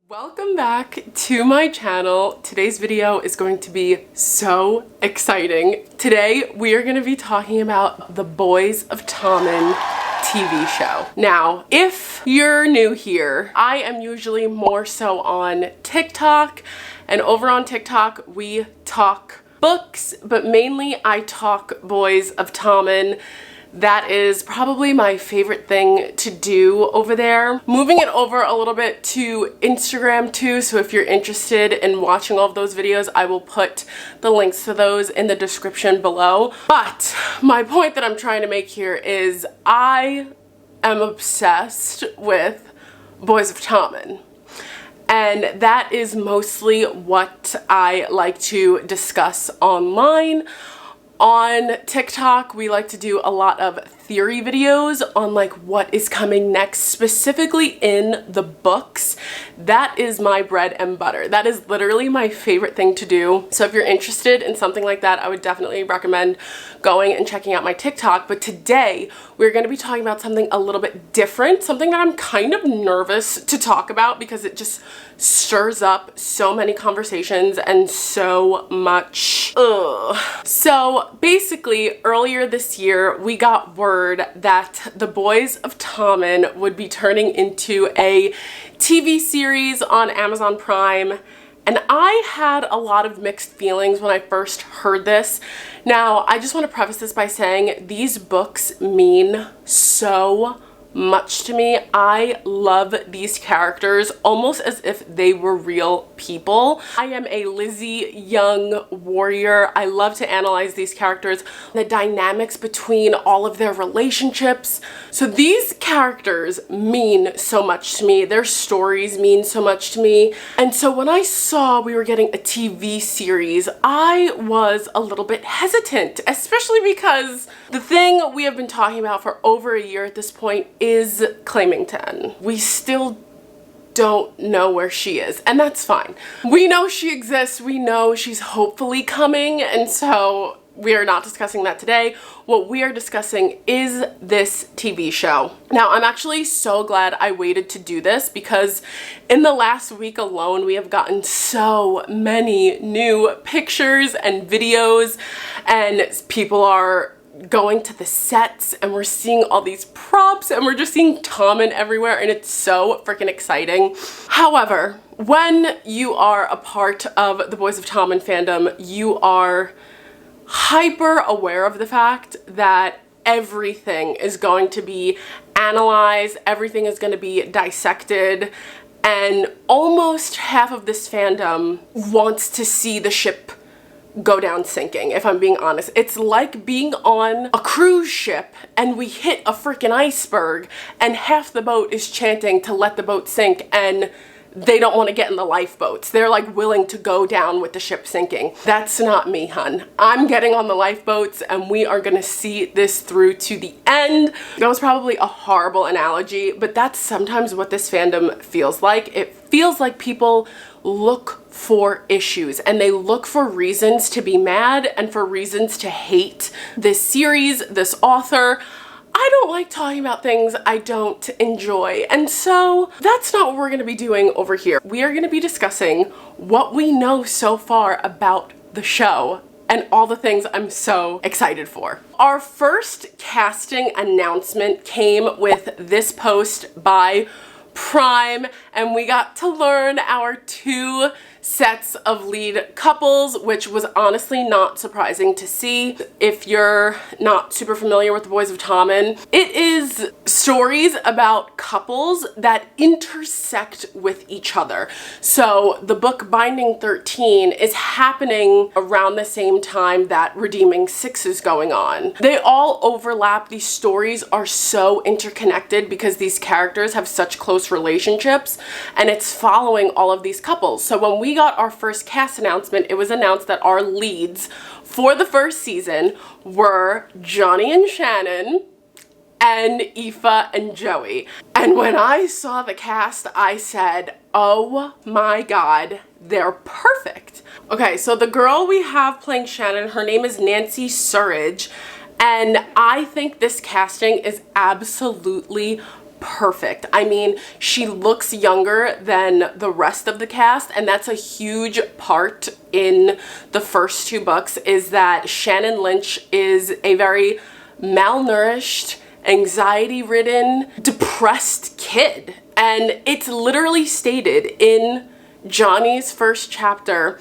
Welcome back to my channel. Today's video is going to be so exciting. Today we are going to be talking about the Boys of Tommen TV show. Now, if you're new here, I am usually more so on TikTok, and over on TikTok we talk books, but mainly I talk Boys of Tommen. That is probably my favorite thing to do over there. Moving it over a little bit to Instagram too, so if you're interested in watching all of those videos, I will put the links to those in the description below. But my point that I'm trying to make here is I am obsessed with Boys of Tommen. And that is mostly what I like to discuss online. On TikTok, we like to do a lot of theory videos on like what is coming next, specifically in the books. That is my bread and butter. That is literally my favorite thing to do. So if you're interested in something like that, I would definitely recommend going and checking out my TikTok. But today we're going to be talking about something a little bit different, something that I'm kind of nervous to talk about because it just stirs up so many conversations and so much So basically, earlier this year, we got word that the Boys of Tommen would be turning into a TV series on Amazon Prime. And I had a lot of mixed feelings when I first heard this. Now, I just want to preface this by saying these books mean so much to me. I love these characters almost as if they were real people. I am a Lizzie young warrior. I love to analyze these characters, the dynamics between all of their relationships. So these characters mean so much to me. Their stories mean so much to me. And so when I saw we were getting a TV series, I was a little bit hesitant, especially because the thing we have been talking about for over a year at this point is Claymington. We still don't know where she is, and that's fine. We know she exists, we know she's hopefully coming, and so we are not discussing that today. What we are discussing is this TV show. Now, I'm actually so glad I waited to do this because in the last week alone, we have gotten so many new pictures and videos, and people are going to the sets and we're seeing all these props and we're just seeing Tommen everywhere, and it's so freaking exciting. However, when you are a part of the Boys of Tommen fandom, you are hyper aware of the fact that everything is going to be analyzed, everything is going to be dissected, and almost half of this fandom wants to see the ship go down sinking, if I'm being honest. It's like being on a cruise ship and we hit a freaking iceberg and half the boat is chanting to let the boat sink and they don't want to get in the lifeboats. They're like willing to go down with the ship sinking. That's not me, hun. I'm getting on the lifeboats and we are gonna see this through to the end. That was probably a horrible analogy, but that's sometimes what this fandom feels like. It feels like people look for issues and they look for reasons to be mad and for reasons to hate this series, this author. I don't like talking about things I don't enjoy, and so that's not what we're going to be doing over here. We are going to be discussing what we know so far about the show and all the things I'm so excited for. Our first casting announcement came with this post by Prime, and we got to learn our two sets of lead couples, which was honestly not surprising to see. If you're not super familiar with the Boys of Tommen, it is stories about couples that intersect with each other. So the book Binding 13 is happening around the same time that Redeeming 6 is going on. They all overlap. These stories are so interconnected because these characters have such close relationships, and it's following all of these couples. So when we got our first cast announcement, it was announced that our leads for the first season were Johnny and Shannon and Aoife and Joey. And when I saw the cast, I said, oh my god, they're perfect. Okay, so the girl we have playing Shannon, her name is Nancy Surridge, and I think this casting is absolutely perfect. I mean, she looks younger than the rest of the cast, and that's a huge part in the first two books, is that Shannon Lynch is a very malnourished, anxiety-ridden, depressed kid. And it's literally stated in Johnny's first chapter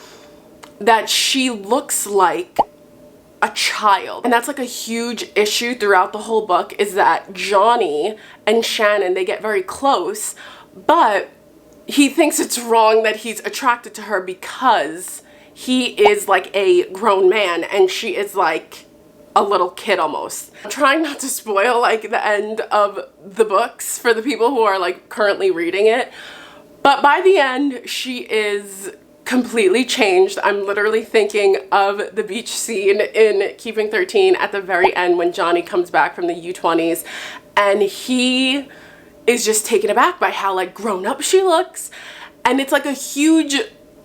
that she looks like a child. And that's like a huge issue throughout the whole book, is that Johnny and Shannon, they get very close, but he thinks it's wrong that he's attracted to her because he is like a grown man and she is like a little kid almost. I'm trying not to spoil like the end of the books for the people who are like currently reading it, but by the end she is completely changed. I'm literally thinking of the beach scene in Keeping 13 at the very end when Johnny comes back from the U-20s and he is just taken aback by how like grown up she looks, and it's like a huge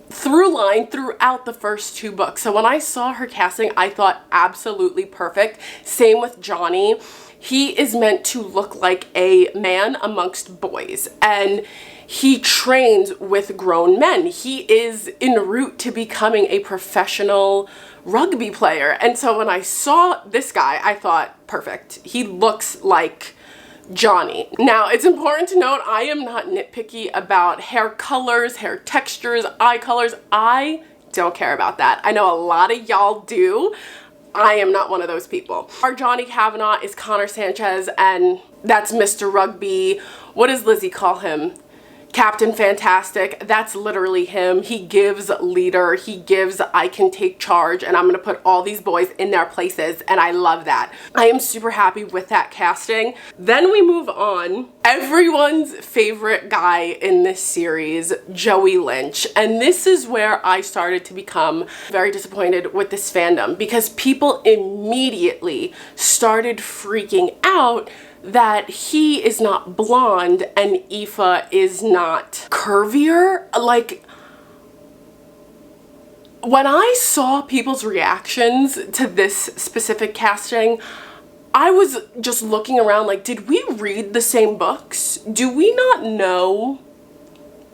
through line throughout the first two books. So when I saw her casting, I thought absolutely perfect. Same with Johnny. He is meant to look like a man amongst boys, and he trains with grown men. He is en route to becoming a professional rugby player. And so when I saw this guy, I thought, perfect. He looks like Johnny. Now, it's important to note, I am not nitpicky about hair colors, hair textures, eye colors. I don't care about that. I know a lot of y'all do. I am not one of those people. Our Johnny Kavanaugh is Connor Sanchez, and that's Mr. Rugby. What does Lizzie call him? Captain Fantastic. That's literally him. He gives leader. He gives I can take charge and I'm gonna put all these boys in their places, and I love that. I am super happy with that casting. Then we move on. Everyone's favorite guy in this series, Joey Lynch. And this is where I started to become very disappointed with this fandom, because people immediately started freaking out that he is not blonde and Aoife is not curvier. Like, when I saw people's reactions to this specific casting, I was just looking around like, did we read the same books? Do we not know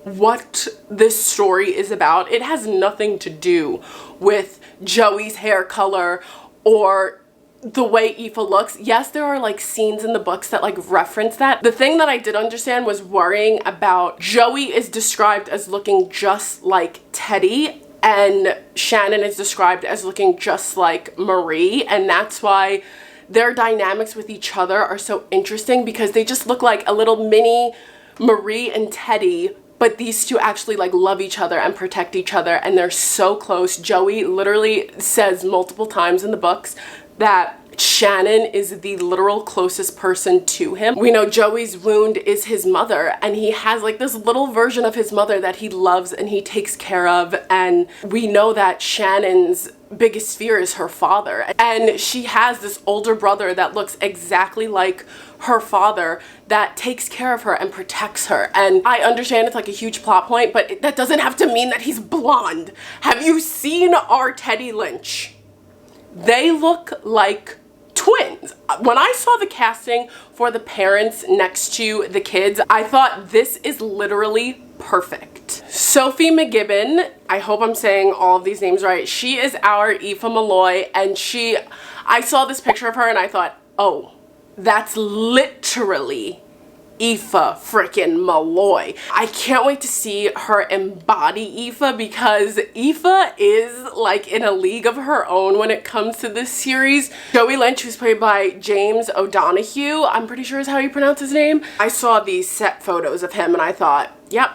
what this story is about? It has nothing to do with Joey's hair color or the way Aoife looks. Yes, there are like scenes in the books that like reference that. The thing that I did understand was worrying about Joey is described as looking just like Teddy, and Shannon is described as looking just like Marie, and that's why their dynamics with each other are so interesting, because they just look like a little mini Marie and Teddy, but these two actually like love each other and protect each other, and they're so close. Joey literally says multiple times in the books that Shannon is the literal closest person to him. We know Joey's wound is his mother, and he has like this little version of his mother that he loves and he takes care of, and we know that Shannon's biggest fear is her father, and she has this older brother that looks exactly like her father that takes care of her and protects her. And I understand it's like a huge plot point, but that doesn't have to mean that he's blonde. Have you seen our Teddy Lynch? They look like twins. When I saw the casting for the parents next to the kids, I thought this is literally perfect. Sophie McGibbon, I hope I'm saying all of these names right, she is our Aoife Malloy, and I saw this picture of her and I thought, oh, that's literally Aoife frickin' Malloy. I can't wait to see her embody Aoife, because Aoife is like in a league of her own when it comes to this series. Joey Lynch, who's played by James O'Donoghue, I'm pretty sure is how you pronounce his name. I saw these set photos of him and I thought, yep,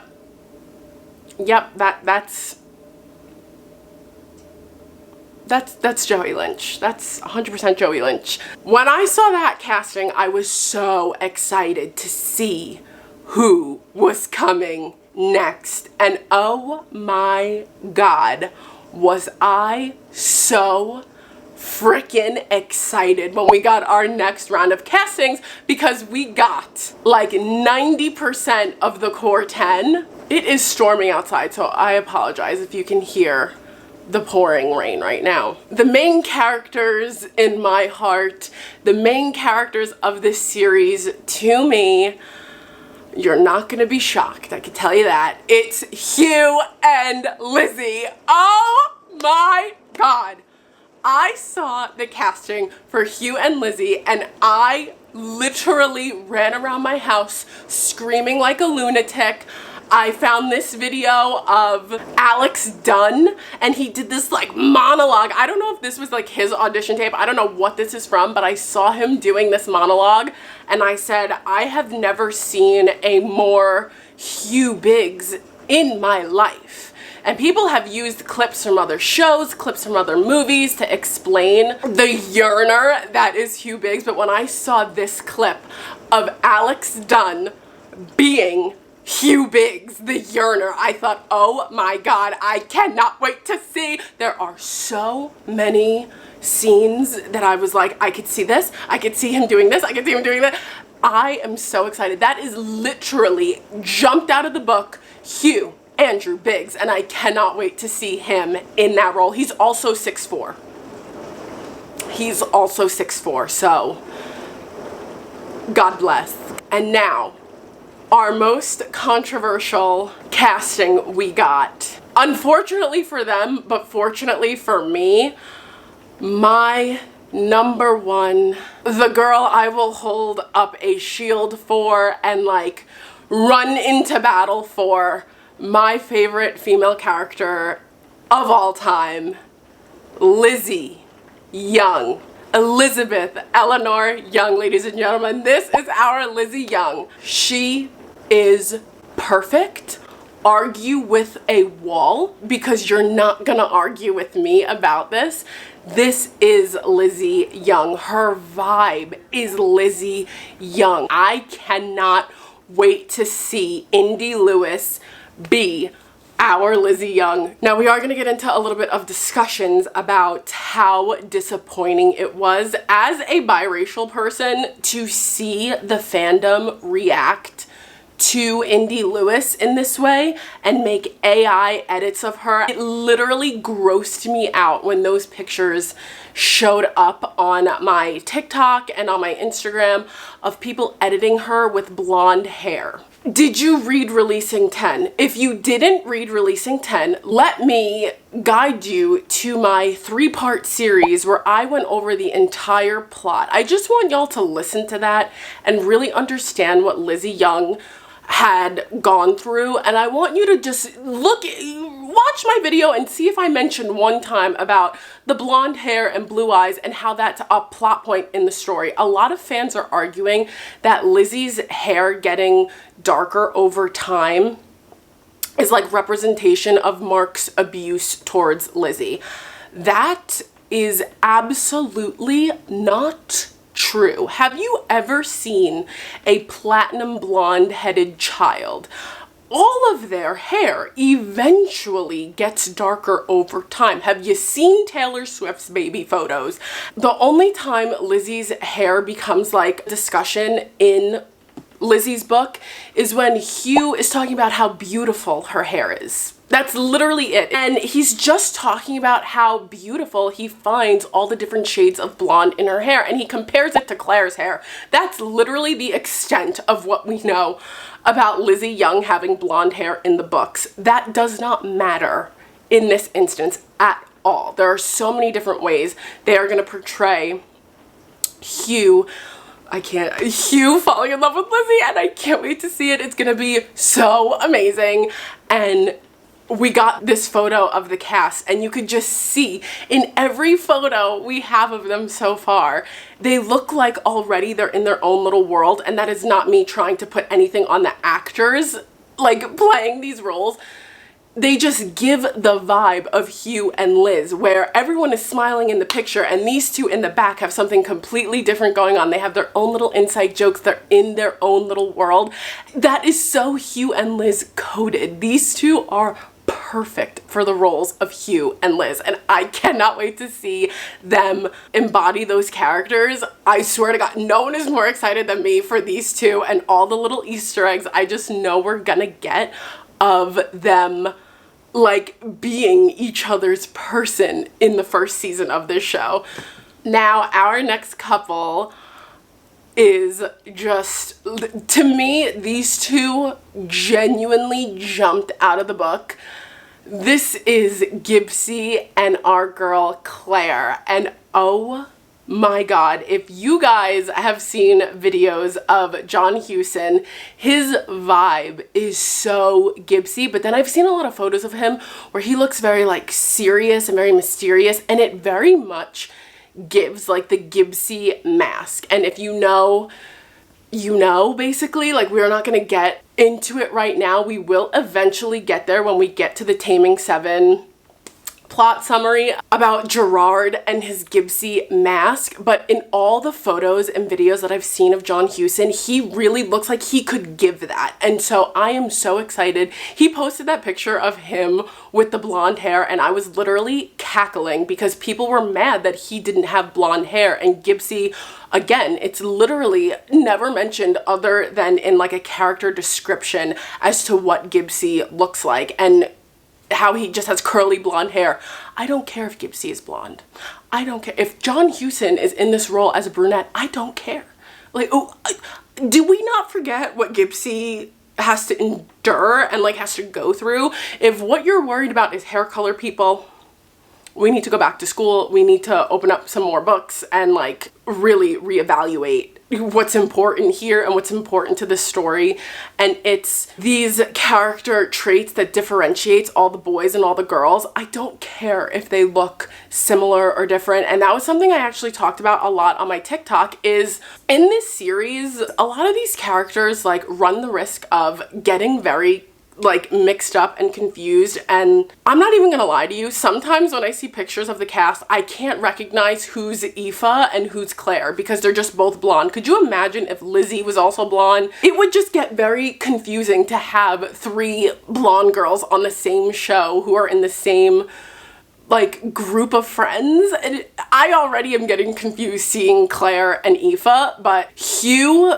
that's Joey Lynch. That's 100% Joey Lynch. When I saw that casting, I was so excited to see who was coming next. And oh my God, was I so freaking excited when we got our next round of castings, because we got like 90% of the core 10. It is storming outside, so I apologize if you can hear the pouring rain right now. The main characters in my heart, the main characters of this series to me, You're not gonna be shocked, I can tell you that. It's Hugh and Lizzie. Oh my God. I saw the casting for Hugh and Lizzie and I literally ran around my house screaming like a lunatic. I found this video of Alex Dunn and he did this like monologue. I don't know if this was like his audition tape. I don't know what this is from, but I saw him doing this monologue and I said, I have never seen a more Hugh Biggs in my life. And people have used clips from other shows, clips from other movies to explain the yearner that is Hugh Biggs. But when I saw this clip of Alex Dunn being Hugh Biggs, the yearner, I thought, oh my God, I cannot wait to see. There are so many scenes that I was like, I could see this, I could see him doing this, I could see him doing that. I am so excited. That is literally jumped out of the book, Hugh Andrew Biggs, and I cannot wait to see him in that role. He's also 6'4". He's also 6'4", so God bless. And now, our most controversial casting we got. Unfortunately for them, but fortunately for me, my number one, the girl I will hold up a shield for and like run into battle for, my favorite female character of all time, Lizzie Young. Elizabeth Eleanor Young, ladies and gentlemen. This is our Lizzie Young. She is perfect. Argue with a wall because you're not gonna argue with me about this. This is Lizzie Young. Her vibe is Lizzie Young. I cannot wait to see Indy Lewis be our Lizzie Young. Now we are going to get into a little bit of discussions about how disappointing it was as a biracial person to see the fandom react to Indy Lewis in this way and make AI edits of her. It literally grossed me out when those pictures showed up on my TikTok and on my Instagram of people editing her with blonde hair. Did you read Releasing 10? If you didn't read Releasing 10, let me guide you to my 3-part series where I went over the entire plot. I just want y'all to listen to that and really understand what Lizzie Young had gone through, and I want you to just watch my video and see if I mention one time about the blonde hair and blue eyes and how that's a plot point in the story. A lot of fans are arguing that Lizzie's hair getting darker over time is like representation of Mark's abuse towards Lizzie. That is absolutely not true. Have you ever seen a platinum blonde headed child? All of their hair eventually gets darker over time. Have you seen Taylor Swift's baby photos? The only time Lizzie's hair becomes like discussion in Lizzie's book is when Hugh is talking about how beautiful her hair is. That's literally it. And he's just talking about how beautiful he finds all the different shades of blonde in her hair, and he compares it to Claire's hair. That's literally the extent of what we know about Lizzie Young having blonde hair in the books. That does not matter in this instance at all. There are so many different ways they are going to portray Hugh falling in love with Lizzie, and I can't wait to see it. It's gonna be so amazing. And we got this photo of the cast, and you could just see in every photo we have of them so far, they look like already they're in their own little world, and that is not me trying to put anything on the actors like playing these roles. They just give the vibe of Hugh and Liz, where everyone is smiling in the picture and these two in the back have something completely different going on. They have their own little inside jokes. They're in their own little world. That is so Hugh and Liz coded. These two are perfect for the roles of Hugh and Liz, and I cannot wait to see them embody those characters. I swear to God, no one is more excited than me for these two and all the little Easter eggs I just know we're gonna get of them like being each other's person in the first season of this show. Now, our next couple, is just, to me, these two genuinely jumped out of the book. This is Gibbsy and our girl Claire, and oh my god, if you guys have seen videos of John Hewson, his vibe is so Gibbsy, but then I've seen a lot of photos of him where he looks very like serious and very mysterious, and it very much gives like the Gibbsy mask. And if you know, you know, basically. Like, we're not gonna get into it right now. We will eventually get there when we get to the Taming 7 plot summary about Gerard and his Gibbsy mask, but in all the photos and videos that I've seen of John Hewson, he really looks like he could give that, and so I am so excited. He posted that picture of him with the blonde hair, and I was literally cackling because people were mad that he didn't have blonde hair, and Gibbsy, again, it's literally never mentioned other than in like a character description as to what Gibbsy looks like, and how he just has curly blonde hair. I don't care if Gibbsy is blonde. I don't care. If John Hewson is in this role as a brunette, I don't care. Like, oh, do we not forget what Gibbsy has to endure and like has to go through? If what you're worried about is hair color, people, we need to go back to school. We need to open up some more books and like really reevaluate what's important here and what's important to the story. And it's these character traits that differentiates all the boys and all the girls. I don't care if they look similar or different. And that was something I actually talked about a lot on my TikTok, is in this series, a lot of these characters like run the risk of getting very like mixed up and confused, and I'm not even gonna lie to you, sometimes when I see pictures of the cast, I can't recognize who's Aoife and who's Claire because they're just both blonde. Could you imagine if Lizzie was also blonde? It would just get very confusing to have three blonde girls on the same show who are in the same like group of friends. And I already am getting confused seeing Claire and Aoife, but Hugh,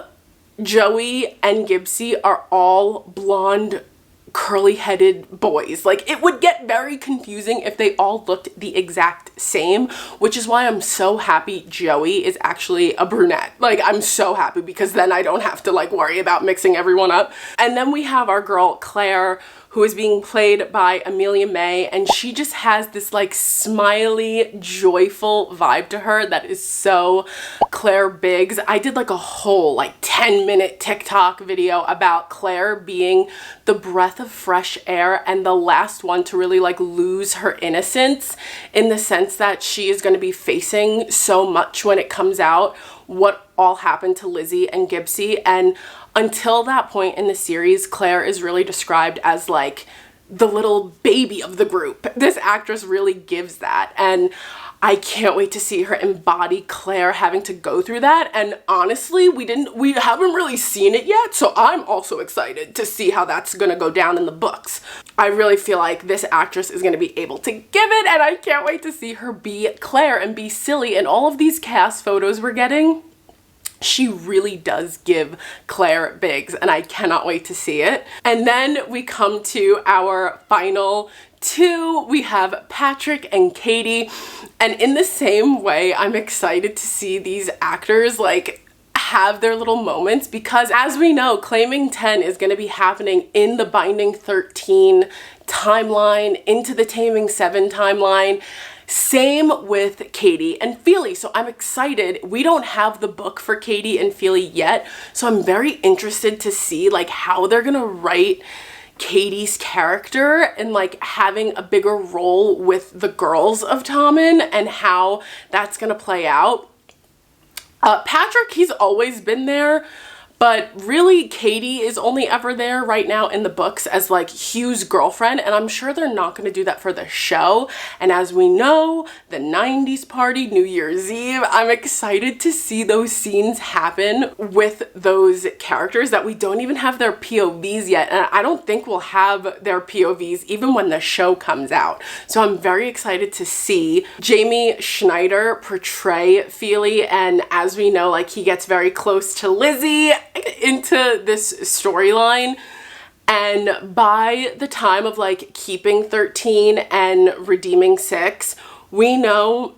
Joey, and Gibbsy are all blonde curly-headed boys. Like, it would get very confusing if they all looked the exact same, which is why I'm so happy Joey is actually a brunette. Like, I'm so happy because then I don't have to like worry about mixing everyone up. And then we have our girl Claire, who is being played by Amelia May, and she just has this like smiley, joyful vibe to her that is so Claire Biggs. I did like a whole like 10-minute TikTok video about Claire being the breath of fresh air and the last one to really like lose her innocence, in the sense that she is going to be facing so much when it comes out what all happened to Lizzie and Gibbsy. And until that point in the series, Claire is really described as like the little baby of the group. This actress really gives that, and I can't wait to see her embody Claire having to go through that. And honestly, we haven't really seen it yet, so I'm also excited to see how that's gonna go down in the books. I really feel like this actress is gonna be able to give it, and I can't wait to see her be Claire and be silly. And all of these cast photos we're getting, she really does give Claire Biggs, and I cannot wait to see it. And then we come to our final two. We have Patrick and Katie, and in the same way, I'm excited to see these actors like have their little moments, because as we know, Claiming 10 is going to be happening in the Binding 13 timeline, into the Taming 7 timeline. Same with Katie and Feely, so I'm excited. We don't have the book for Katie and Feely yet, so I'm very interested to see like how they're gonna write Katie's character and like having a bigger role with the girls of Tommen and how that's gonna play out. Patrick, he's always been there, but really Katie is only ever there right now in the books as like Hugh's girlfriend, and I'm sure they're not going to do that for the show. And as we know, the 90s party, New Year's Eve, I'm excited to see those scenes happen with those characters that we don't even have their POVs yet, and I don't think we'll have their POVs even when the show comes out. So I'm very excited to see Jamie Schneider portray Feely, and as we know, like he gets very close to Lizzie into this storyline, and by the time of like keeping 13 and redeeming 6, we know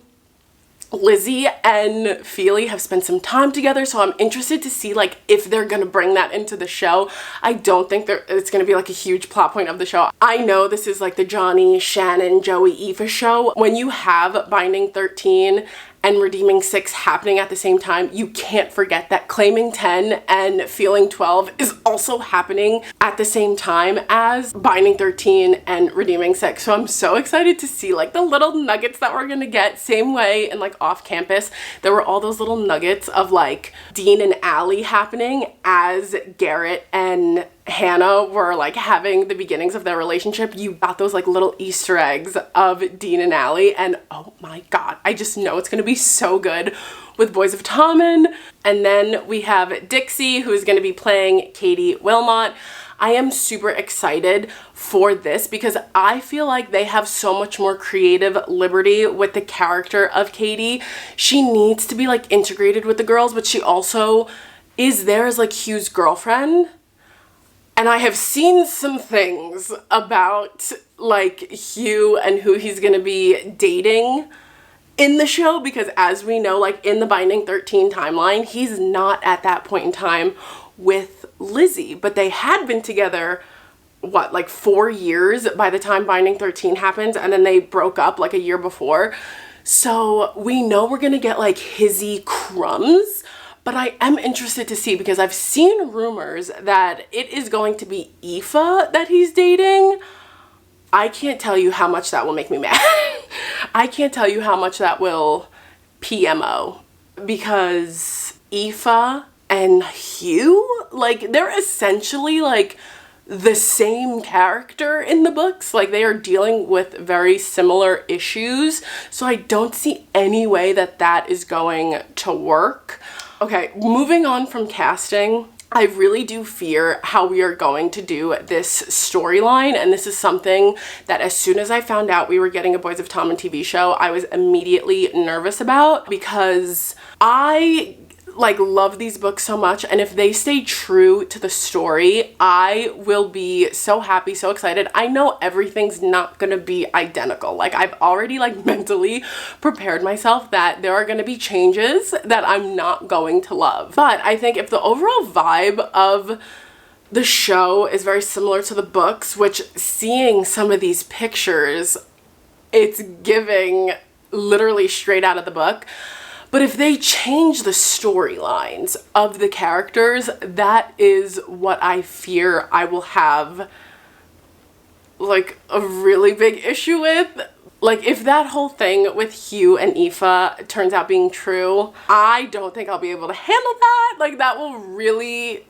Lizzie and Feely have spent some time together, so I'm interested to see like if they're gonna bring that into the show. I don't think it's gonna be like a huge plot point of the show. I know this is like the Johnny, Shannon, Joey, Eva show. When you have Binding 13 and Redeeming 6 happening at the same time, you can't forget that Claiming 10 and Feeling 12 is also happening at the same time as Binding 13 and Redeeming 6. So I'm so excited to see like the little nuggets that we're gonna get. Same way in like Off Campus, there were all those little nuggets of like Dean and Allie happening as Garrett and Hannah were like having the beginnings of their relationship. You got those like little Easter eggs of Dean and Allie, and oh my god, I just know it's gonna be so good with Boys of Tommen. And then we have Dixie, who is gonna be playing Katie Wilmot. I am super excited for this because I feel like they have so much more creative liberty with the character of Katie. She needs to be like integrated with the girls, but she also is there as like Hugh's girlfriend. And I have seen some things about like Hugh and who he's gonna be dating in the show, because as we know, like in the Binding 13 timeline, he's not at that point in time with Lizzie, but they had been together, what, like 4 years by the time Binding 13 happens, and then they broke up like a year before. So we know we're gonna get like hizzy crumbs. But I am interested to see, because I've seen rumors that it is going to be Aoife that he's dating. I can't tell you how much that will make me mad. I can't tell you how much that will PMO, because Aoife and Hugh, like they're essentially like the same character in the books. Like they are dealing with very similar issues. So I don't see any way that that is going to work. Okay, moving on from casting, I really do fear how we are going to do this storyline, and this is something that as soon as I found out we were getting a Boys of Tommen TV show, I was immediately nervous about, because I like love these books so much, and if they stay true to the story, I will be so happy, so excited. I know everything's not gonna be identical. Like I've already like mentally prepared myself that there are gonna be changes that I'm not going to love. But I think if the overall vibe of the show is very similar to the books, which seeing some of these pictures, it's giving literally straight out of the book. But if they change the storylines of the characters, that is what I fear I will have like a really big issue with. Like if that whole thing with Hugh and Aoife turns out being true, I don't think I'll be able to handle that. Like that will really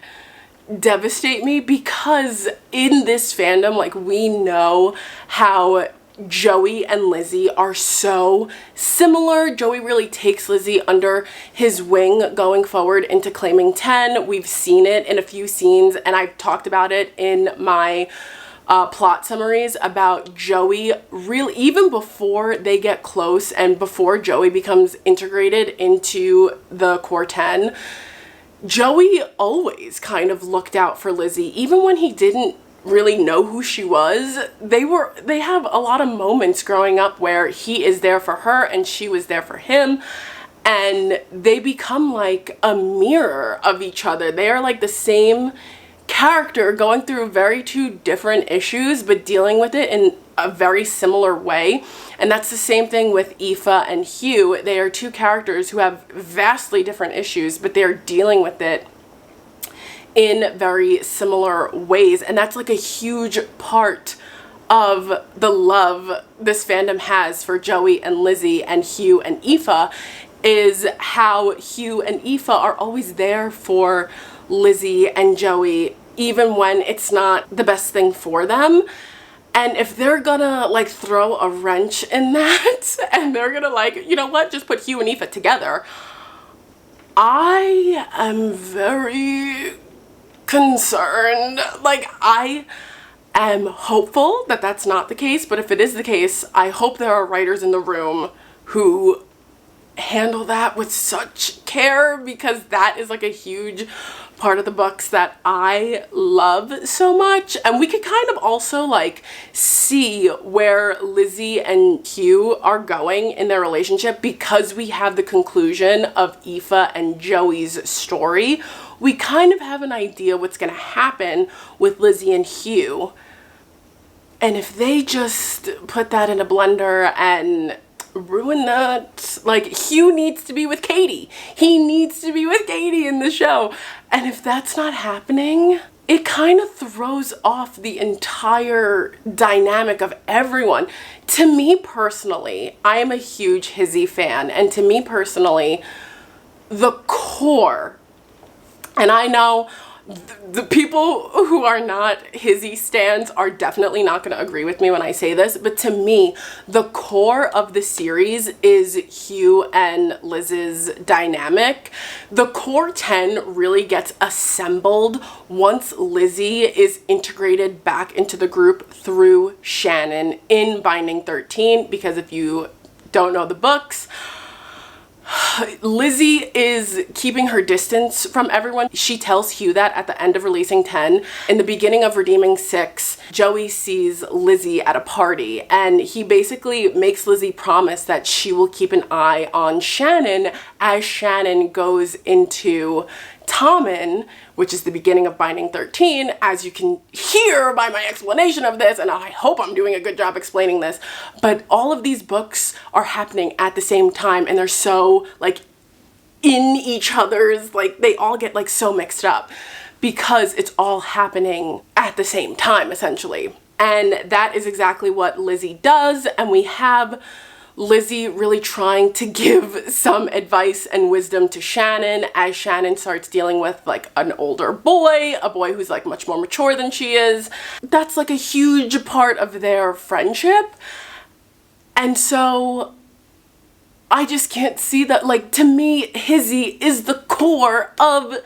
devastate me, because in this fandom, like we know how Joey and Lizzie are so similar. Joey really takes Lizzie under his wing going forward into Claiming 10. We've seen it in a few scenes, and I've talked about it in my plot summaries about Joey really even before they get close and before Joey becomes integrated into the Core 10. Joey always kind of looked out for Lizzie, even when he didn't really know who she was. They have a lot of moments growing up where he is there for her and she was there for him, and they become like a mirror of each other. They are like the same character going through very two different issues but dealing with it in a very similar way. And that's the same thing with Aoife and Hugh. They are two characters who have vastly different issues, but they're dealing with it in very similar ways. And that's like a huge part of the love this fandom has for Joey and Lizzie and Hugh and Aoife, is how Hugh and Aoife are always there for Lizzie and Joey, even when it's not the best thing for them. And if they're gonna like throw a wrench in that and they're gonna like, you know what, just put Hugh and Aoife together, I am very concerned. Like I am hopeful that that's not the case, but if it is the case, I hope there are writers in the room who handle that with such care because that is like a huge part of the books that I love so much. And we could kind of also like see where Lizzie and Hugh are going in their relationship because we have the conclusion of Aoife and Joey's story. We kind of have an idea what's going to happen with Lizzie and Hugh. And if they just put that in a blender and ruin that, like, Hugh needs to be with Katie. He needs to be with Katie in the show. And if that's not happening, it kind of throws off the entire dynamic of everyone. To me personally, I am a huge Hizzy fan. And to me personally, the core, and I know the people who are not Hizzy stans are definitely not going to agree with me when I say this, but to me, the core of the series is Hugh and Liz's dynamic. The core 10 really gets assembled once Lizzie is integrated back into the group through Shannon in Binding 13, because if you don't know the books, Lizzie is keeping her distance from everyone. She tells Hugh that at the end of releasing 10. In the beginning of Redeeming 6, Joey sees Lizzie at a party and he basically makes Lizzie promise that she will keep an eye on Shannon as Shannon goes into Tommen, which is the beginning of Binding 13, as you can hear by my explanation of this, and I hope I'm doing a good job explaining this, but all of these books are happening at the same time, and they're so, like, in each other's, like, they all get, like, so mixed up, because it's all happening at the same time, essentially. And that is exactly what Lizzie does, and we have Lizzie really trying to give some advice and wisdom to Shannon as Shannon starts dealing with like an older boy, a boy who's like much more mature than she is. That's like a huge part of their friendship. And so I just can't see that, like, to me, Hizzy is the core of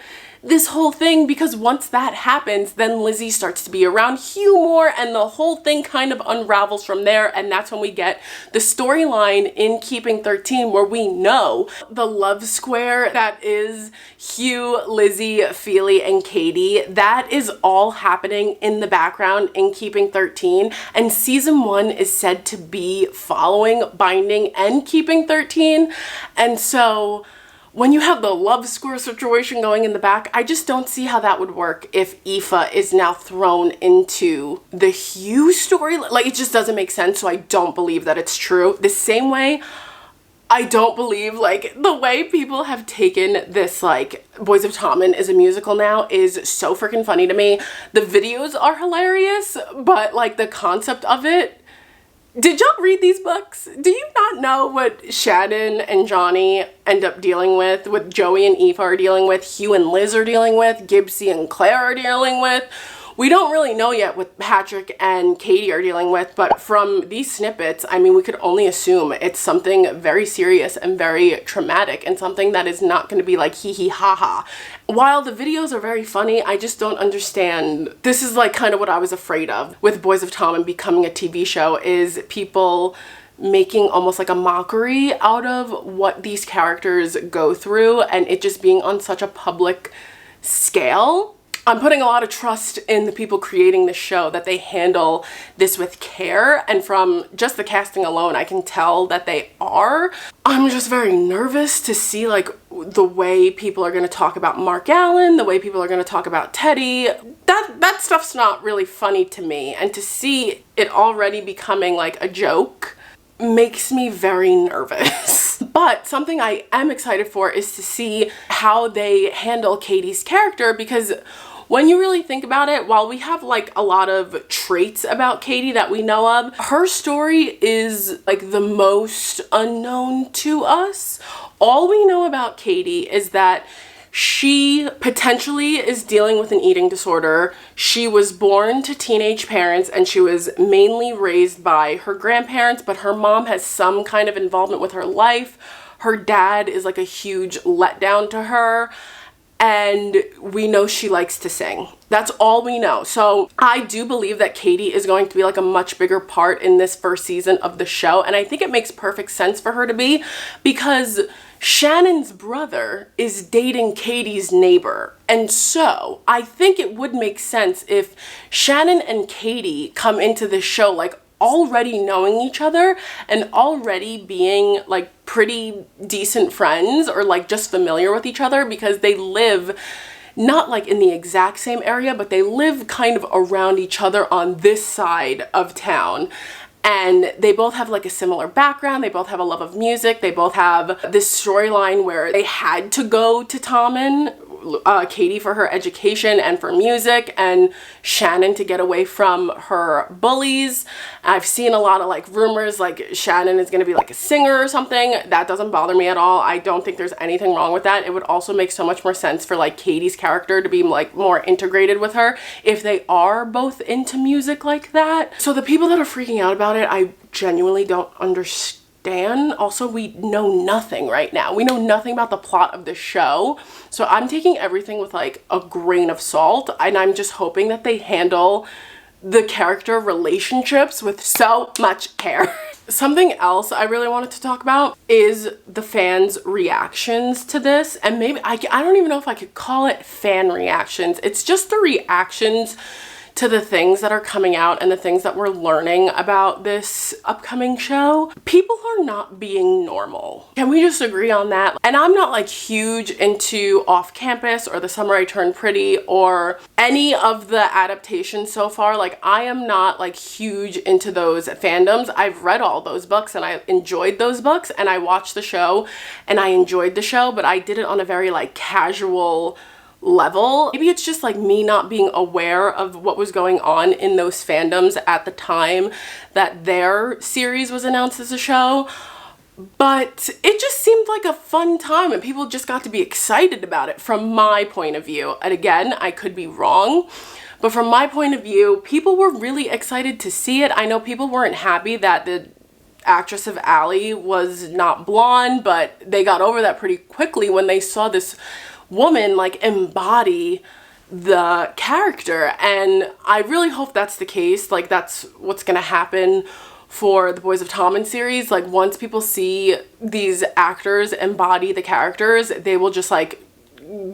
this whole thing, because once that happens, then Lizzie starts to be around Hugh more and the whole thing kind of unravels from there, and that's when we get the storyline in Keeping 13 where we know the love square that is Hugh, Lizzie, Feely, and Katie. That is all happening in the background in Keeping 13, and season 1 is said to be following Binding and Keeping 13, and so when you have the love square situation going in the back, I just don't see how that would work if Aoife is now thrown into the Hugh story. Like, it just doesn't make sense, so I don't believe that it's true. The same way, I don't believe, like, the way people have taken this, like, Boys of Tommen is a musical now is so freaking funny to me. The videos are hilarious, but, like, the concept of it, did y'all read these books? Do you not know what Shannon and Johnny end up dealing with, what Joey and Aoife are dealing with, Hugh and Liz are dealing with, Gibbsy and Claire are dealing with? We don't really know yet what Patrick and Katie are dealing with, but from these snippets, I mean, we could only assume it's something very serious and very traumatic and something that is not going to be like hee hee ha ha. While the videos are very funny, I just don't understand. This is like kind of what I was afraid of with Boys of Tommen becoming a TV show, is people making almost like a mockery out of what these characters go through and it just being on such a public scale. I'm putting a lot of trust in the people creating the show that they handle this with care, and from just the casting alone I can tell that they are. I'm just very nervous to see like the way people are going to talk about Mark Allen, the way people are going to talk about Teddy. That stuff's not really funny to me, and to see it already becoming like a joke makes me very nervous. But something I am excited for is to see how they handle Katie's character, because when you really think about it, while we have like a lot of traits about Katie that we know of, her story is like the most unknown to us. All we know about Katie is that she potentially is dealing with an eating disorder. She was born to teenage parents and she was mainly raised by her grandparents, but her mom has some kind of involvement with her life. Her dad is like a huge letdown to her. and we know she likes to sing. That's all we know. So I do believe that Katie is going to be like a much bigger part in this first season of the show, and I think it makes perfect sense for her to be, because Shannon's brother is dating Katie's neighbor. And so I think it would make sense if Shannon and Katie come into this show like already knowing each other and already being like pretty decent friends, or like just familiar with each other, because they live not like in the exact same area, but they live kind of around each other on this side of town. And they both have like a similar background. They both have a love of music. They both have this storyline where they had to go to Tommen, Katie for her education and for music, and Shannon to get away from her bullies. I've seen a lot of like rumors like Shannon is going to be like a singer or something. That doesn't bother me at all. I don't think there's anything wrong with that. It would also make so much more sense for like Katie's character to be like more integrated with her if they are both into music like that. So the people that are freaking out about it, I genuinely don't understand. Also, we know nothing right now. We know nothing about the plot of the show. So I'm taking everything with like a grain of salt, and I'm just hoping that they handle the character relationships with so much care. Something else I really wanted to talk about is the fans' reactions to this. And maybe, I don't even know if I could call it fan reactions. It's just the reactions to the things that are coming out and the things that we're learning about this upcoming show. People are not being normal. Can we just agree on that? And I'm not like huge into Off Campus or The Summer I Turned Pretty or any of the adaptations so far. Like, I am not like huge into those fandoms. I've read all those books and I enjoyed those books, and I watched the show and I enjoyed the show, but I did it on a very like casual level. Maybe it's just like me not being aware of what was going on in those fandoms at the time that their series was announced as a show, but it just seemed like a fun time and people just got to be excited about it from my point of view. And again, I could be wrong, but from my point of view, people were really excited to see it. I know people weren't happy that the actress of Allie was not blonde, but they got over that pretty quickly when they saw this woman like embody the character. And I really hope that's the case. Like, that's what's gonna happen for the Boys of Tommen series. Like, once people see these actors embody the characters, they will just like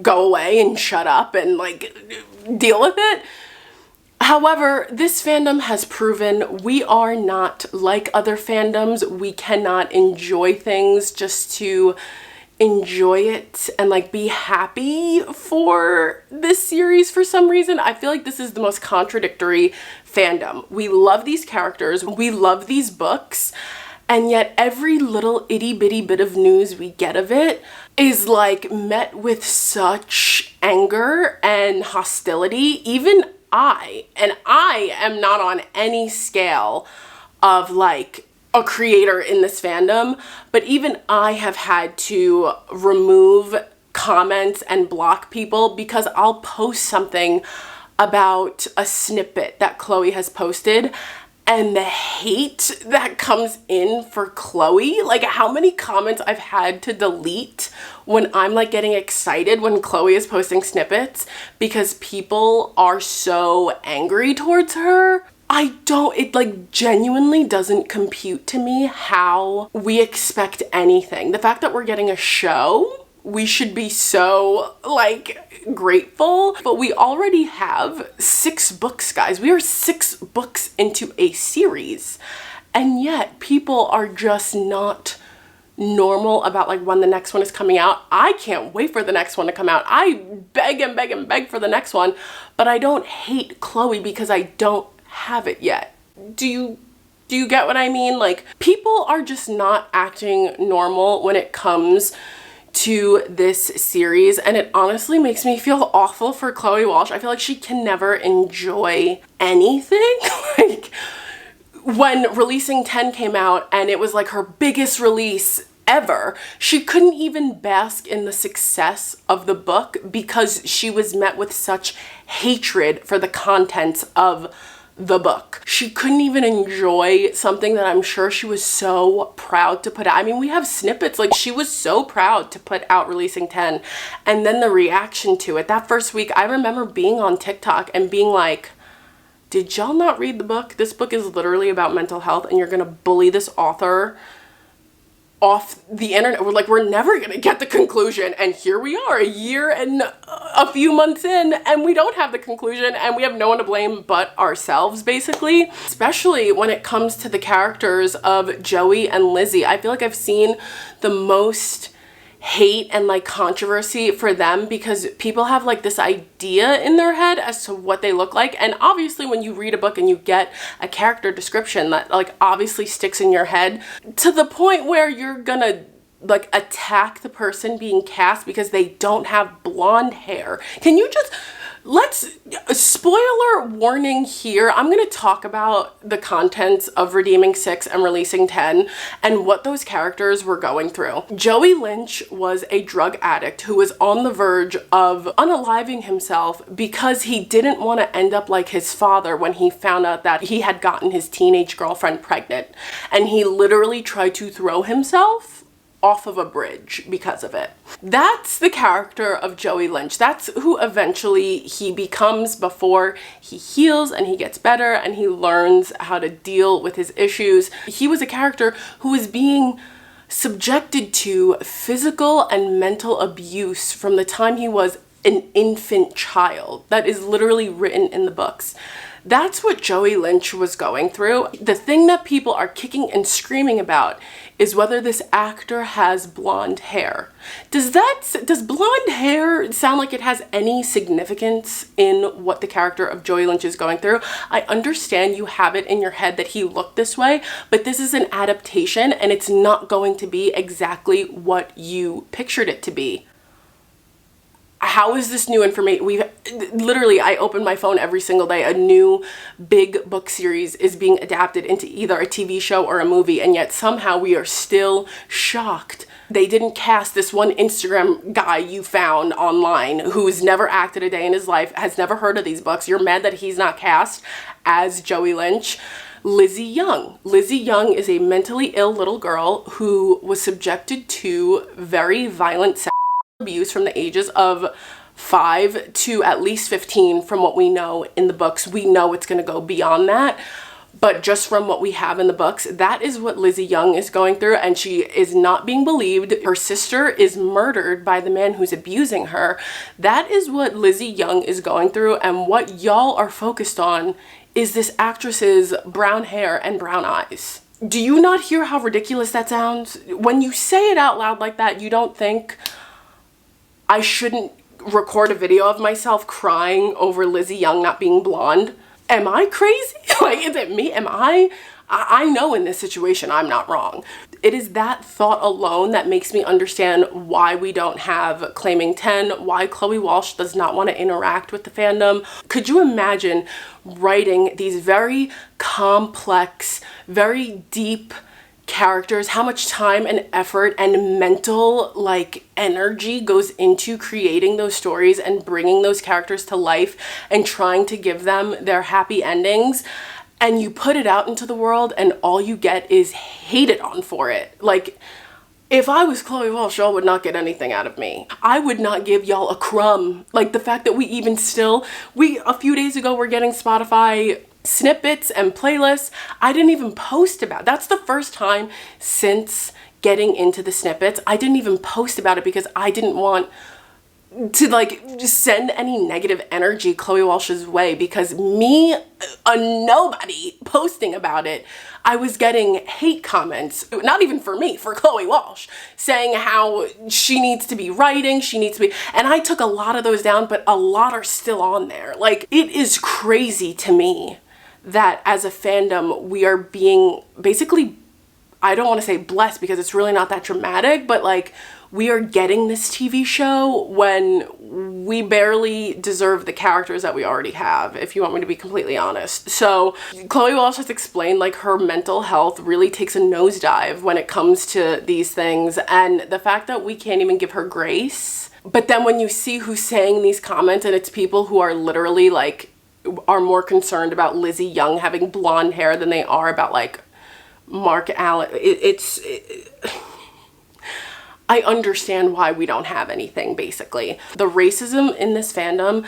go away and shut up and like deal with it. However, this fandom has proven we are not like other fandoms. We cannot enjoy things just to enjoy it and like be happy for this series for some reason. I feel like this is the most contradictory fandom. We love these characters, we love these books, and yet every little itty bitty bit of news we get of it is like met with such anger and hostility. Even I am not on any scale of like a creator in this fandom, but even I have had to remove comments and block people because I'll post something about a snippet that Chloe has posted, and the hate that comes in for Chloe, like how many comments I've had to delete when I'm like getting excited when Chloe is posting snippets because people are so angry towards her. It like genuinely doesn't compute to me how we expect anything. The fact that we're getting a show, we should be so like grateful, but we already have 6 books, guys. We are 6 books into a series, and yet people are just not normal about like when the next one is coming out. I can't wait for the next one to come out. I beg and beg and beg for the next one, but I don't hate Chloe because I don't have it yet. Do you get what I mean? Like, people are just not acting normal when it comes to this series, and it honestly makes me feel awful for Chloe Walsh. I feel like she can never enjoy anything. Like, when Releasing 10 came out and it was like her biggest release ever, she couldn't even bask in the success of the book because she was met with such hatred for the contents of the book. She couldn't even enjoy something that I'm sure she was so proud to put out. I mean, we have snippets, like she was so proud to put out Releasing 10, and then the reaction to it. That first week, I remember being on TikTok and being like, did y'all not read the book? This book is literally about mental health, and you're gonna bully this author off the internet. We're like, we're never gonna get the conclusion, and here we are a year and a few months in, and we don't have the conclusion, and we have no one to blame but ourselves, basically. Especially when it comes to the characters of Joey and Lizzie. I feel like I've seen the most hate and like controversy for them because people have like this idea in their head as to what they look like, and obviously when you read a book and you get a character description that like obviously sticks in your head to the point where you're gonna like attack the person being cast because they don't have blonde hair. Can you just spoiler warning here, I'm going to talk about the contents of Redeeming 6 and Releasing 10 and what those characters were going through. Joey Lynch was a drug addict who was on the verge of unaliving himself because he didn't want to end up like his father when he found out that he had gotten his teenage girlfriend pregnant. And he literally tried to throw himself off of a bridge because of it. That's the character of Joey Lynch. That's who eventually he becomes before he heals and he gets better and he learns how to deal with his issues. He was a character who was being subjected to physical and mental abuse from the time he was an infant child. That is literally written in the books. That's what Joey Lynch was going through. The thing that people are kicking and screaming about is whether this actor has blonde hair. Does blonde hair sound like it has any significance in what the character of Joey Lynch is going through? I understand you have it in your head that he looked this way, but this is an adaptation and it's not going to be exactly what you pictured it to be. How is this new information? I open my phone every single day. A new big book series is being adapted into either a TV show or a movie, and yet somehow we are still shocked they didn't cast this one Instagram guy you found online who's never acted a day in his life, has never heard of these books. You're mad that he's not cast as Joey Lynch. Lizzie Young. Lizzie Young is a mentally ill little girl who was subjected to very violent sexual abuse from the ages of 5 to at least 15 from what we know in the books. We know it's going to go beyond that, but just from what we have in the books, that is what Lizzie Young is going through, and she is not being believed. Her sister is murdered by the man who's abusing her. That is what Lizzie Young is going through, and what y'all are focused on is this actress's brown hair and brown eyes. Do you not hear how ridiculous that sounds? When you say it out loud like that, you don't think I shouldn't record a video of myself crying over Lizzie Young not being blonde? Am I crazy? Like, is it me? I know in this situation I'm not wrong. It is that thought alone that makes me understand why we don't have Claiming 10, why Chloe Walsh does not want to interact with the fandom. Could you imagine writing these very complex, very deep characters, how much time and effort and mental energy goes into creating those stories and bringing those characters to life and trying to give them their happy endings, and you put it out into the world and all you get is hated on for it. Like, if I was Chloe Walsh, y'all would not get anything out of me. I would not give y'all a crumb. Like, the fact that a few days ago we're getting Spotify snippets and playlists. I didn't even post about it. That's the first time since getting into the snippets I didn't even post about it because I didn't want to just send any negative energy Chloe Walsh's way, because me, a nobody, posting about it, I was getting hate comments, not even for me, for Chloe Walsh, saying how she needs to be writing, and I took a lot of those down, but a lot are still on there. Like, it is crazy to me that as a fandom, we are being basically, I don't want to say blessed because it's really not that dramatic, but we are getting this TV show when we barely deserve the characters that we already have, if you want me to be completely honest. So Chloe Walsh has explained her mental health really takes a nosedive when it comes to these things, and the fact that we can't even give her grace. But then when you see who's saying these comments, and it's people who are literally are more concerned about Lizzie Young having blonde hair than they are about like Mark Allen. I understand why we don't have anything, basically. The racism in this fandom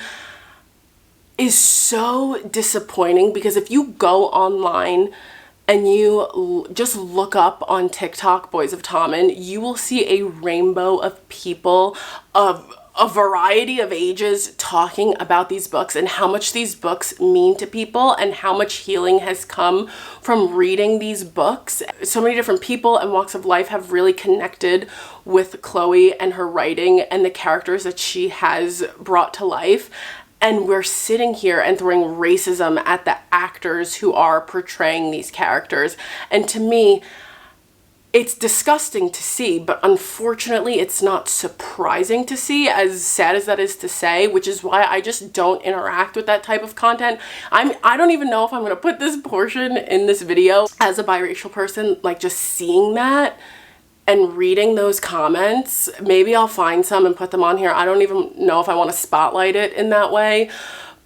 is so disappointing, because if you go online and you just look up on TikTok Boys of Tommen, you will see a rainbow of people of a variety of ages talking about these books and how much these books mean to people and how much healing has come from reading these books. So many different people and walks of life have really connected with Chloe and her writing and the characters that she has brought to life. And we're sitting here and throwing racism at the actors who are portraying these characters. And to me, it's disgusting to see, but unfortunately it's not surprising to see, as sad as that is to say, which is why I just don't interact with that type of content. I don't even know if I'm going to put this portion in this video. As a biracial person, like, just seeing that and reading those comments, maybe I'll find some and put them on here. I don't even know if I want to spotlight it in that way.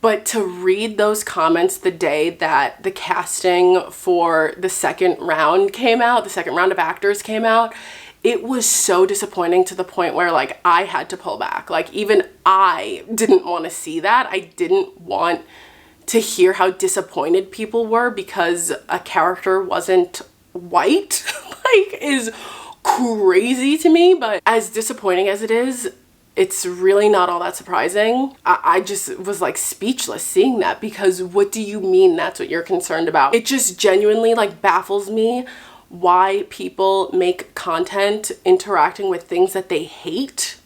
But to read those comments the day that the casting for the second round came out, the second round of actors came out, it was so disappointing, to the point where like I had to pull back. Like, even I didn't want to see that. I didn't want to hear how disappointed people were because a character wasn't white. Like, is crazy to me. But as disappointing as it is, it's really not all that surprising. I just was like speechless seeing that, because what do you mean that's what you're concerned about? It just genuinely like baffles me why people make content interacting with things that they hate.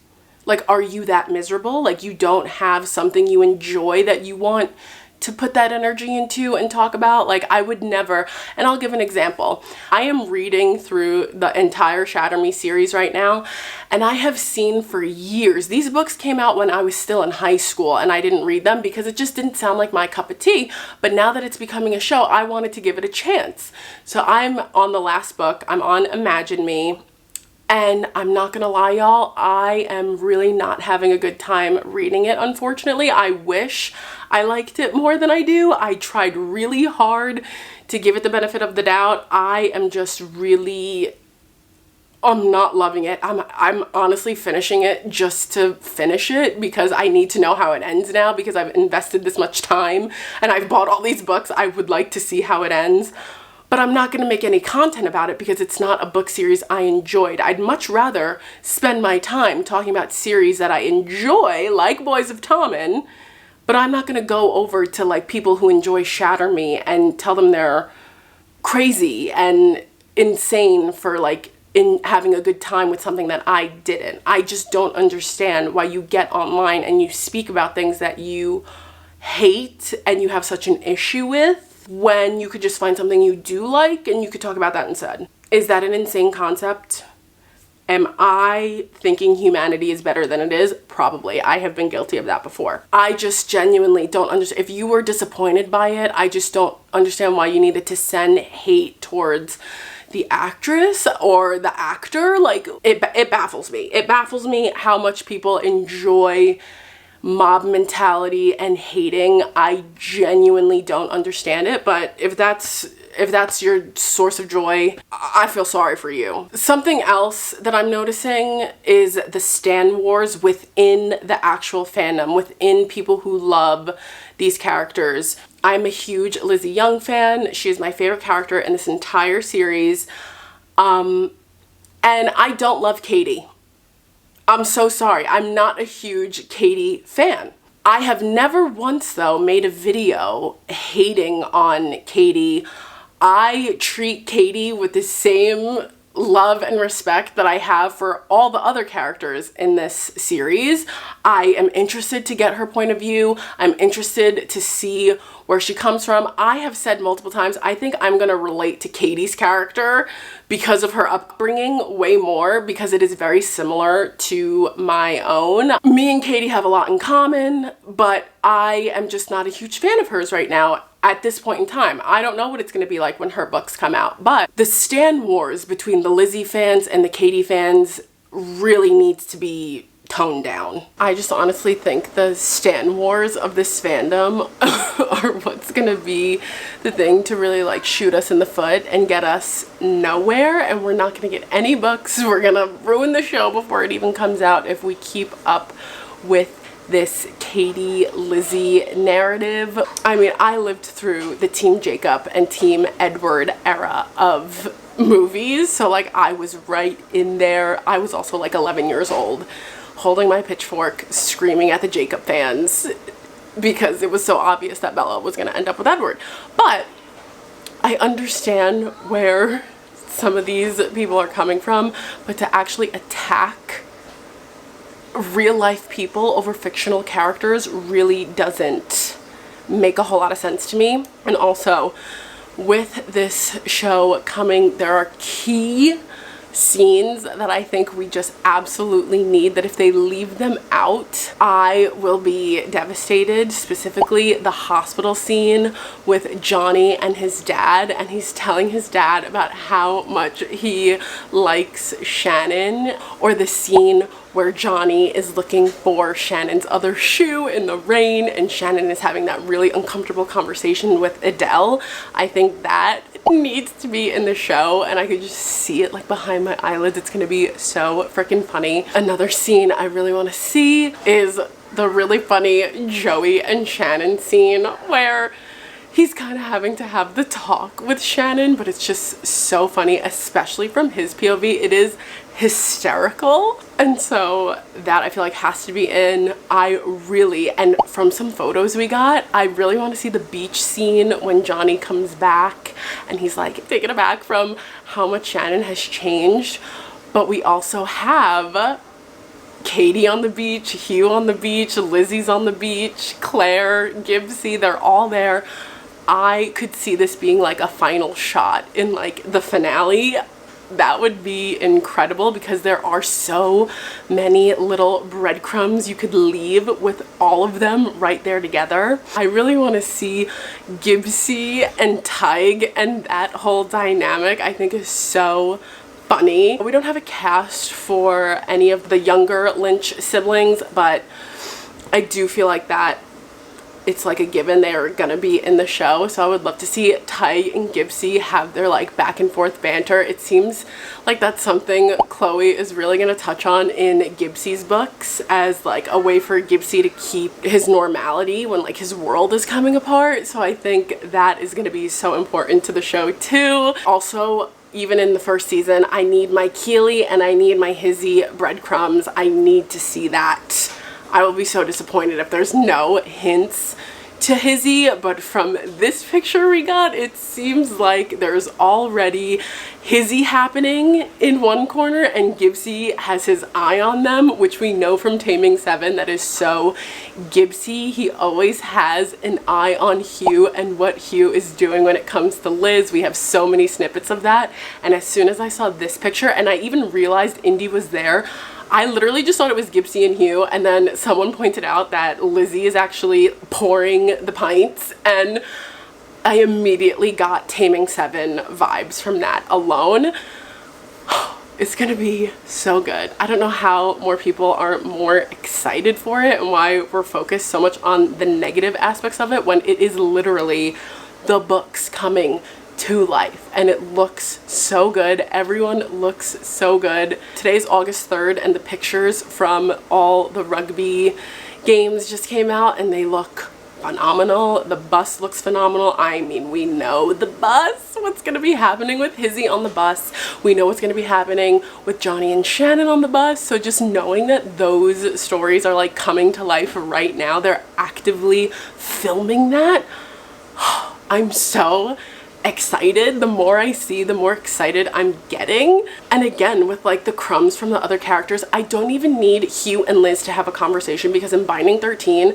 Like, are you that miserable? Like, you don't have something you enjoy that you want to put that energy into and talk about? Like, I would never. And I'll give an example. I am reading through the entire Shatter Me series right now, and I have seen for years, these books came out when I was still in high school and I didn't read them because it just didn't sound like my cup of tea. But now that it's becoming a show, I wanted to give it a chance. So I'm on the last book. I'm on Imagine Me. And I'm not gonna lie, y'all, I am really not having a good time reading it, unfortunately. I wish I liked it more than I do. I tried really hard to give it the benefit of the doubt. I am just really, I'm not loving it. I'm honestly finishing it just to finish it, because I need to know how it ends now, because I've invested this much time and I've bought all these books. I would like to see how it ends. But I'm not going to make any content about it because it's not a book series I enjoyed. I'd much rather spend my time talking about series that I enjoy, like Boys of Tommen, but I'm not going to go over to like people who enjoy Shatter Me and tell them they're crazy and insane for like in having a good time with something that I didn't. I just don't understand why you get online and you speak about things that you hate and you have such an issue with, when you could just find something you do like and you could talk about that instead. Is that an insane concept? Am I thinking humanity is better than it is? Probably. I have been guilty of that before. I just genuinely don't understand. If you were disappointed by it, I just don't understand why you needed to send hate towards the actress or the actor. Like, it baffles me. It baffles me how much people enjoy mob mentality and hating. I genuinely don't understand it, but if that's your source of joy, I feel sorry for you. Something else that I'm noticing is the stan wars within the actual fandom, within people who love these characters. I'm a huge Lizzie Young fan. She is my favorite character in this entire series. And I don't love Katie. I'm so sorry. I'm not a huge Katie fan. I have never once, though, made a video hating on Katie. I treat Katie with the same love and respect that I have for all the other characters in this series. I am interested to get her point of view. I'm interested to see where she comes from. I have said multiple times, I think I'm gonna relate to Katie's character because of her upbringing way more, because it is very similar to my own. Me and Katie have a lot in common, but I am just not a huge fan of hers right now at this point in time. I don't know what it's gonna be like when her books come out, but the stan wars between the Lizzie fans and the Katie fans really needs to be toned down. I just honestly think the stan wars of this fandom are what's gonna be the thing to really like shoot us in the foot and get us nowhere, and we're not gonna get any books. We're gonna ruin the show before it even comes out if we keep up with this Katie Lizzie narrative. I mean, I lived through the Team Jacob and Team Edward era of movies, so like I was right in there. I was also like 11 years old, holding my pitchfork, screaming at the Jacob fans because it was so obvious that Bella was going to end up with Edward. But I understand where some of these people are coming from, but to actually attack real life people over fictional characters really doesn't make a whole lot of sense to me. And also, with this show coming, there are key scenes that I think we just absolutely need, that if they leave them out, I will be devastated. Specifically, the hospital scene with Johnny and his dad, and he's telling his dad about how much he likes Shannon, or the scene where Johnny is looking for Shannon's other shoe in the rain and Shannon is having that really uncomfortable conversation with Adele. I think that needs to be in the show, and I could just see it like behind my eyelids. It's gonna be so freaking funny. Another scene I really want to see is the really funny Joey and Shannon scene where he's kind of having to have the talk with Shannon, but it's just so funny, especially from his POV. It is hysterical. And so that I feel like has to be in. And from some photos we got, I really want to see the beach scene when Johnny comes back and he's like taken aback from how much Shannon has changed. But we also have Katie on the beach, Hugh on the beach, Lizzie's on the beach, Claire, Gibbsy, they're all there. I could see this being like a final shot in like the finale. That would be incredible because there are so many little breadcrumbs you could leave with all of them right there together. I really want to see Gibbsy and Tig, and that whole dynamic I think is so funny. We don't have a cast for any of the younger Lynch siblings, but I do feel like that it's like a given they're gonna be in the show. So I would love to see Tig and Gibbsy have their like back and forth banter. It seems like that's something Chloe is really gonna touch on in Gibbsy's books as like a way for Gibbsy to keep his normality when like his world is coming apart. So I think that is gonna be so important to the show too. Also, even in the first season, I need my Keely and I need my Hizzy breadcrumbs. I need to see that. I will be so disappointed if there's no hints to Hizzy, but from this picture we got, it seems like there's already Hizzy happening in one corner and Gibbsy has his eye on them, which we know from Taming 7 that is so Gibbsy. He always has an eye on Hugh and what Hugh is doing when it comes to Liz. We have so many snippets of that, and as soon as I saw this picture and I even realized Indy was there, I literally just thought it was Gibbsy and Hugh, and then someone pointed out that Lizzie is actually pouring the pints, and I immediately got Taming 7 vibes from that alone. It's gonna be so good. I don't know how more people aren't more excited for it and why we're focused so much on the negative aspects of it when it is literally the books coming to life, and it looks so good. Everyone looks so good. Today's August 3rd and the pictures from all the rugby games just came out and they look phenomenal. The bus looks phenomenal. I mean, we know the bus, what's gonna be happening with Hizzy on the bus. We know what's gonna be happening with Johnny and Shannon on the bus. So just knowing that those stories are like coming to life right now, they're actively filming that. I'm so excited. The more I see, the more excited I'm getting. And again, with like the crumbs from the other characters, I don't even need Hugh and Liz to have a conversation because in Binding 13,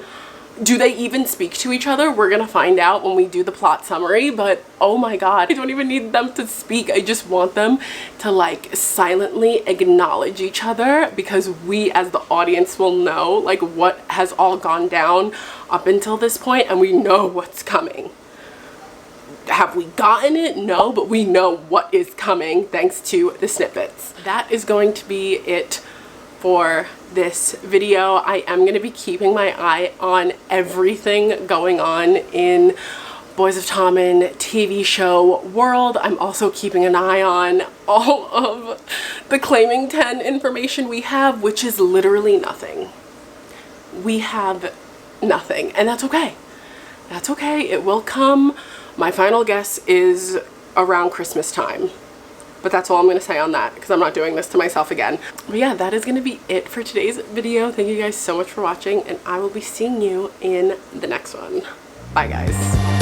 do they even speak to each other? We're gonna find out when we do the plot summary, but oh my god, I don't even need them to speak. I just want them to like silently acknowledge each other because we as the audience will know like what has all gone down up until this point, and we know what's coming. Have we gotten it? No, but we know what is coming thanks to the snippets. That is going to be it for this video. I am going to be keeping my eye on everything going on in Boys of Tommen TV show world. I'm also keeping an eye on all of the Claiming 10 information we have, which is literally nothing. We have nothing, and that's okay. That's okay. It will come. My final guess is around Christmas time. But that's all I'm going to say on that, because I'm not doing this to myself again. But yeah, that is going to be it for today's video. Thank you guys so much for watching, and I will be seeing you in the next one. Bye, guys.